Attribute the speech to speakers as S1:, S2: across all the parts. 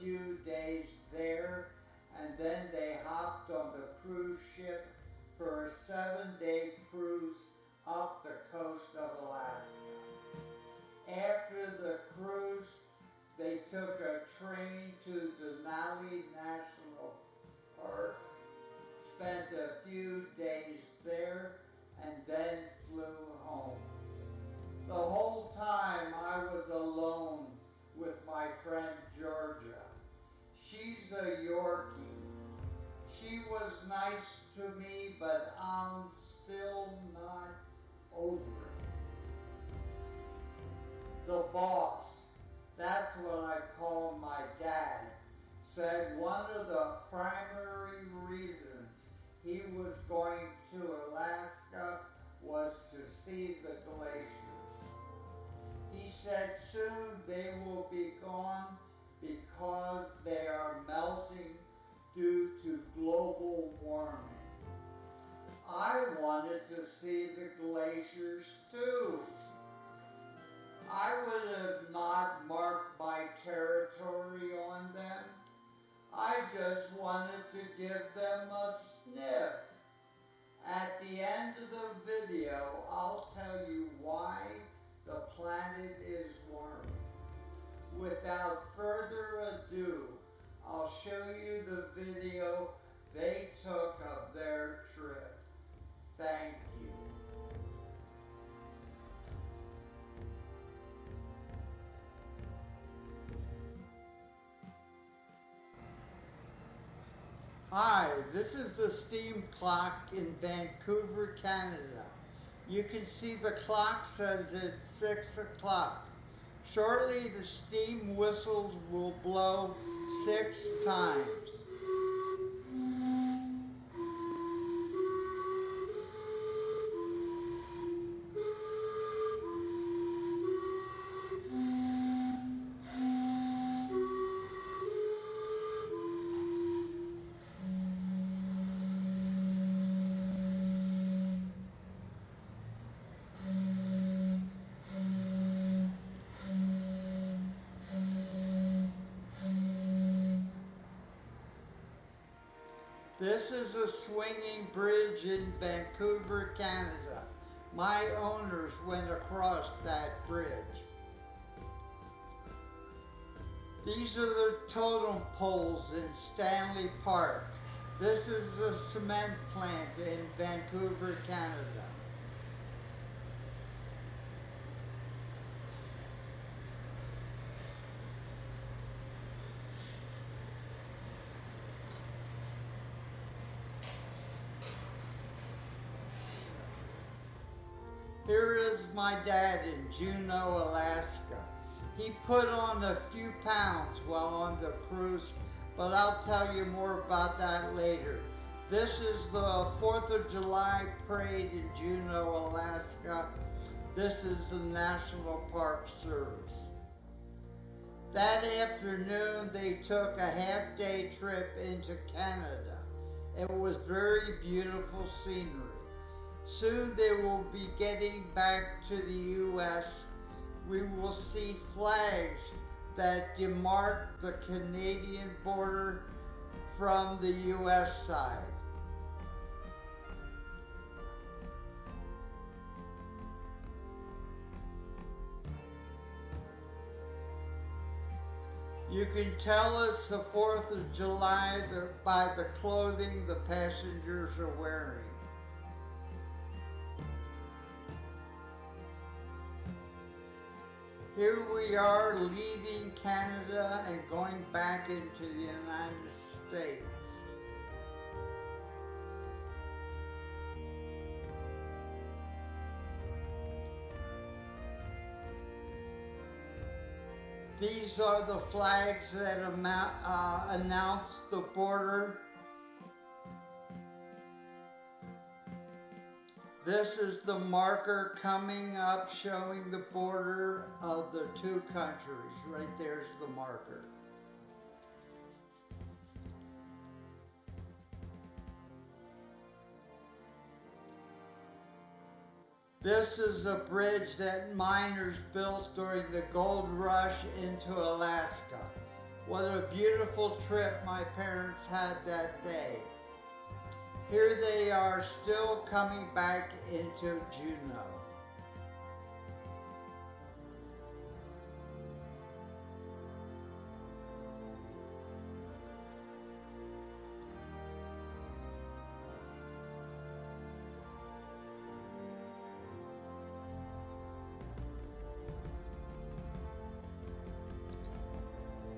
S1: few days there, and then they hopped on the cruise ship for a 7-day cruise up the coast of Alaska. After the cruise, they took a train to Denali National Park, spent a few days there, and then flew home. The whole time I was alone with my friend Georgia. She's a Yorkie. She was nice to me, but I'm still not over it. The boss, that's what I call my dad, said one of the primary reasons he was going to Alaska was to see the glaciers. He said soon they will be gone because they are melting due to global warming. I wanted to see the glaciers too. I would have not marked my territory on them. I just wanted to give them a sniff. At the end of the video, I'll tell you why the planet is warming. Without further ado, I'll show you the video they took of their trip. Thank you. Hi, this is the steam clock in Vancouver, Canada. You can see the clock says it's 6 o'clock. Shortly the steam whistles will blow 6 times. This is a swinging bridge in Vancouver, Canada. My owners went across that bridge. These are the totem poles in Stanley Park. This is the cement plant in Vancouver, Canada. Here is my dad in Juneau, Alaska. He put on a few pounds while on the cruise, but I'll tell you more about that later. This is the 4th of July parade in Juneau, Alaska. This is the National Park Service. That afternoon, they took a half-day trip into Canada. It was very beautiful scenery. Soon they will be getting back to the U.S. We will see flags that demark the Canadian border from the U.S. side. You can tell it's the 4th of July by the clothing the passengers are wearing. Here we are leaving Canada and going back into the United States. These are the flags that announce the border. This is the marker coming up showing the border of the two countries. Right there's the marker. This is a bridge that miners built during the gold rush into Alaska. What a beautiful trip my parents had that day. Here they are still coming back into Juneau.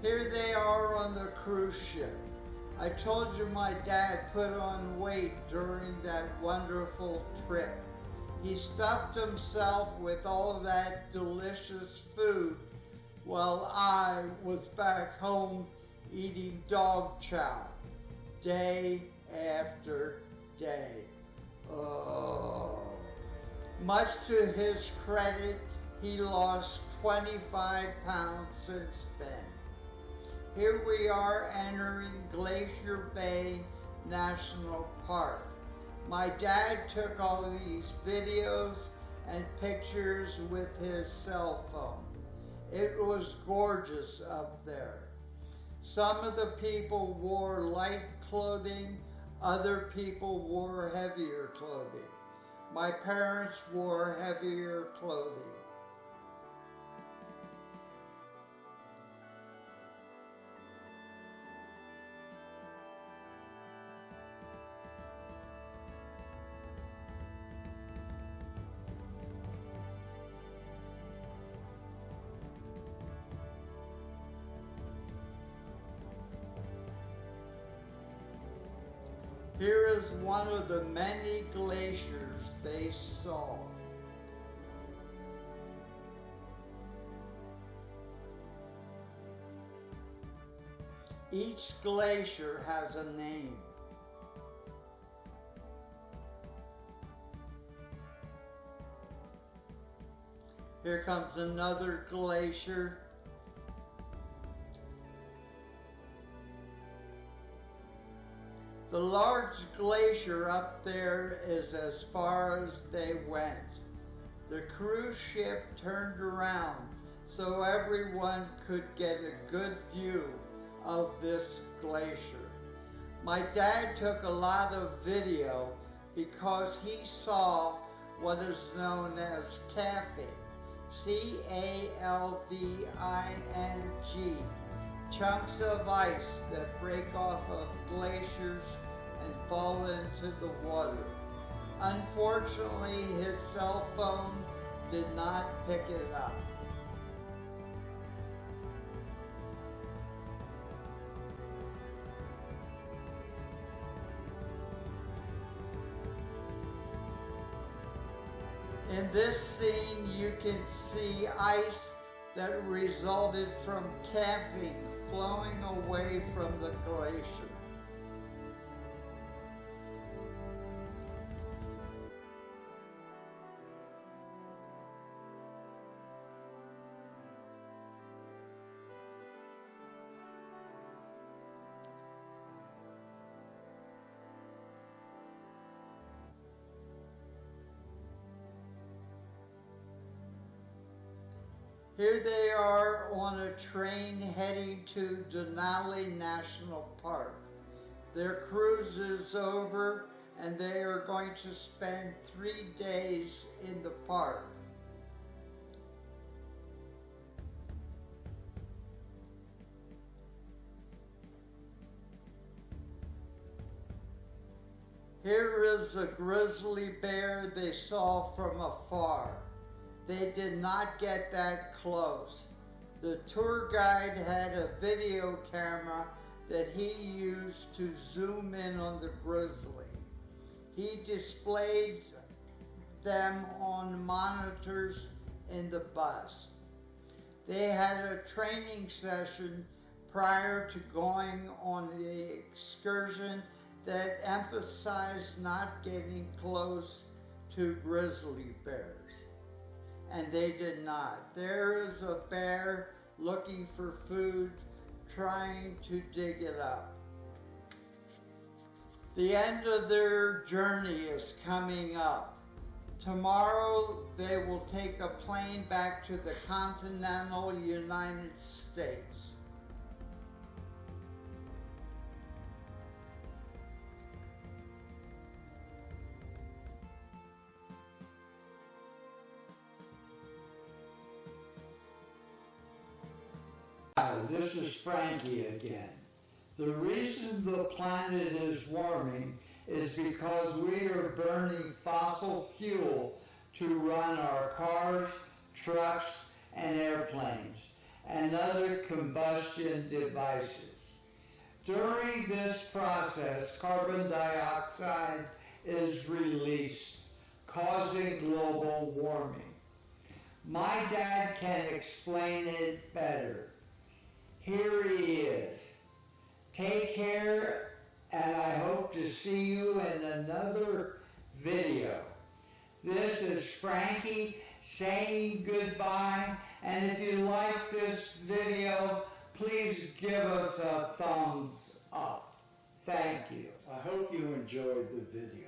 S1: Here they are on the cruise ship. I told you my dad put on weight during that wonderful trip. He stuffed himself with all that delicious food while I was back home eating dog chow day after day. Oh. Much to his credit, he lost 25 pounds since then. Here we are entering Glacier Bay National Park. My dad took all these videos and pictures with his cell phone. It was gorgeous up there. Some of the people wore light clothing, other people wore heavier clothing. My parents wore heavier clothing. Here is one of the many glaciers they saw. Each glacier has a name. Here comes another glacier. The large glacier up there is as far as they went. The cruise ship turned around so everyone could get a good view of this glacier. My dad took a lot of video because he saw what is known as calving, C-A-L-V-I-N-G, chunks of ice that break off of glaciers and fall into the water. Unfortunately, his cell phone did not pick it up. In this scene, you can see ice that resulted from calving flowing away from the glacier. Here they are on a train heading to Denali National Park. Their cruise is over and they are going to spend 3 days in the park. Here is a grizzly bear they saw from afar. They did not get that close. The tour guide had a video camera that he used to zoom in on the grizzly. He displayed them on monitors in the bus. They had a training session prior to going on the excursion that emphasized not getting close to grizzly bears. And they did not. There is a bear looking for food, trying to dig it up. The end of their journey is coming up. Tomorrow they will take a plane back to the continental United States. this is Franky again. The reason the planet is warming is because we are burning fossil fuel to run our cars, trucks, and airplanes, and other combustion devices. During this process, carbon dioxide is released, causing global warming. My dad can explain it better. Here he is. Take care, and I hope to see you in another video. This is Franky saying goodbye, and if you like this video, please give us a thumbs up. Thank you. I hope you enjoyed the video.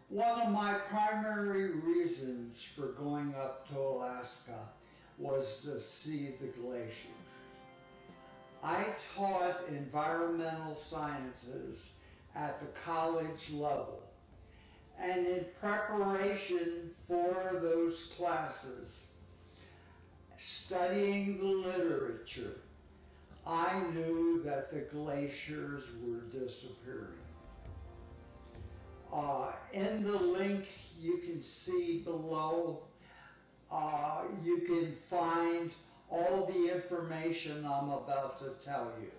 S1: One of my primary reasons for going up to Alaska was to see the glaciers. I taught environmental sciences at the college level, and in preparation for those classes, studying the literature, I knew that the glaciers were disappearing. In the link you can see below, you can find all the information I'm about to tell you.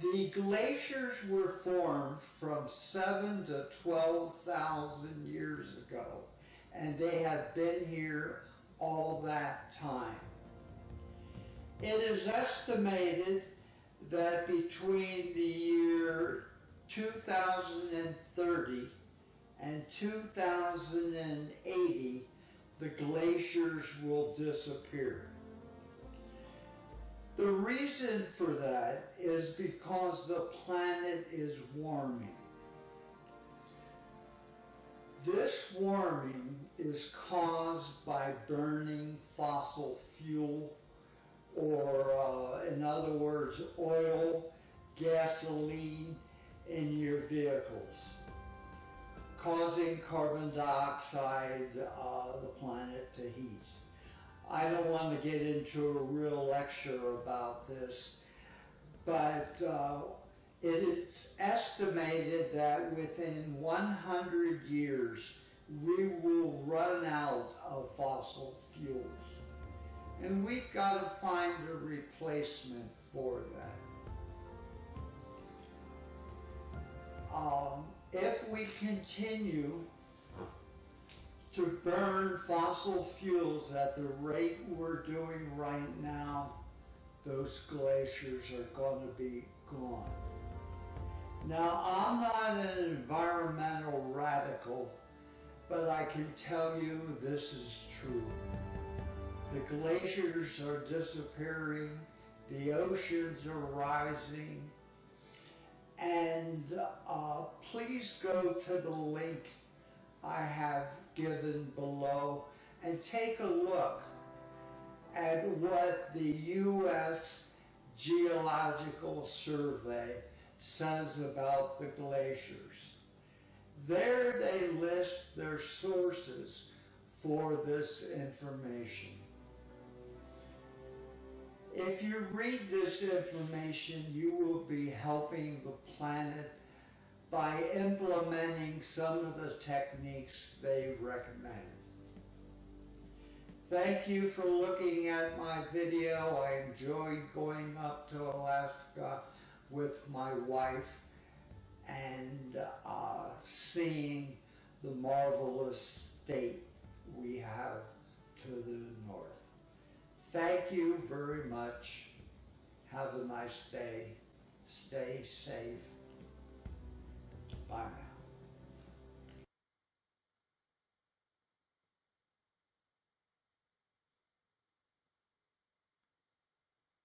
S1: The glaciers were formed from 7,000 to 12,000 years ago, and they have been here all that time. It is estimated that between the year 2030 and 2080, the glaciers will disappear. The reason for that is because the planet is warming. This warming is caused by burning fossil fuel, or in other words, oil, gasoline in your vehicles, causing carbon dioxide, the planet to heat. I don't want to get into a real lecture about this, but it is estimated that within 100 years, we will run out of fossil fuels. And we've got to find a replacement for that. If we continue to burn fossil fuels at the rate we're doing right now, those glaciers are going to be gone. Now, I'm not an environmental radical, but I can tell you this is true. The glaciers are disappearing, the oceans are rising, and please go to the link I have given below and take a look at what the U.S. Geological Survey says about the glaciers. There they list their sources for this information. If you read this information, you will be helping the planet by implementing some of the techniques they recommend. Thank you for looking at my video. I enjoyed going up to Alaska with my wife and seeing the marvelous state we have to the north. Thank you very much. Have a nice day. Stay safe. Bye now.